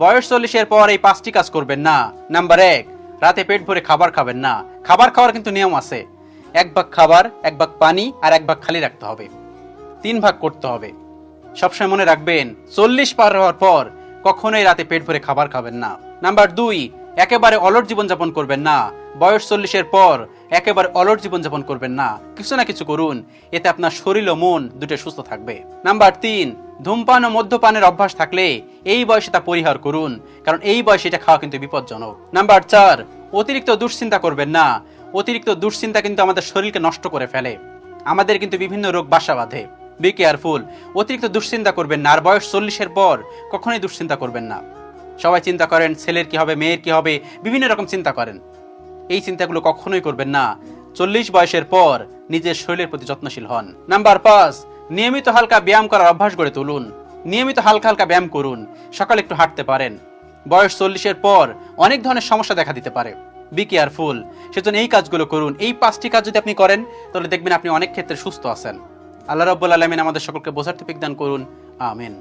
বয়স 40-এর পর এই 5টি কাজ করবেন না। নাম্বার 1, রাতে পেট ভরে খাবার খাবেন না। খাবার খাওয়ার কিন্তু নিয়ম আছে। 1 ভাগ খাবার, 1 ভাগ পানি আর 1 ভাগ খালি রাখতে হবে। 3 ভাগ করতে হবে। সবসময় মনে রাখবেন 40 পার হওয়ার পর কখনোই রাতে পেট ভরে খাবার খাবেন না। নাম্বার 2, একেবারে অলস জীবনযাপন করবেন না। বয়স 40-এর পর একেবারে অলস জীবনযাপন করবেন না। কিছু না কিছু করুন, এতে আপনার শরীর ও মন দুটো সুস্থ থাকবে। নাম্বার 3, ধূমপান ও মদ্যপানের অভ্যাস থাকলে এই বয়সে তা পরিহার করুন, কারণ এই বয়সে এটা খাওয়া কিন্তু বিপজ্জনক। নাম্বার 4, অতিরিক্ত দুশ্চিন্তা করবেন না। অতিরিক্ত দুশ্চিন্তা কিন্তু আমাদের শরীরকে নষ্ট করে ফেলে, আমাদের কিন্তু বিভিন্ন রোগ বাসা বাঁধে। বি কেয়ারফুল, অতিরিক্ত দুশ্চিন্তা করবেন না। আর বয়স 40-এর পর কখনোই দুশ্চিন্তা করবেন না। সবাই চিন্তা করেন ছেলের কি হবে, মেয়ের কি হবে, বিভিন্ন রকম চিন্তা করেন। এই চিন্তাগুলো কখনোই করবেন না। 40 বয়সের পর নিজের শরীরের প্রতি যত্নশীল হন। নাম্বার 5, নিয়মিত হালকা ব্যায়াম করার অভ্যাস গড়ে তুলুন। নিয়মিত হালকা হালকা ব্যায়াম করুন। সকালে একটু হাঁটতে পারেন। বয়স 40-এর পর অনেক ধরনের সমস্যা দেখা দিতে পারে। বি কেয়ারফুল, সেজন্য এই কাজগুলো করুন। এই 5টি কাজ যদি আপনি করেন তাহলে দেখবেন আপনি অনেক ক্ষেত্রে সুস্থ আছেন। আল্লাহ রাব্বুল আলামিন আমাদের সকলকে বোঝার তৌফিক দান করুন। আমিন।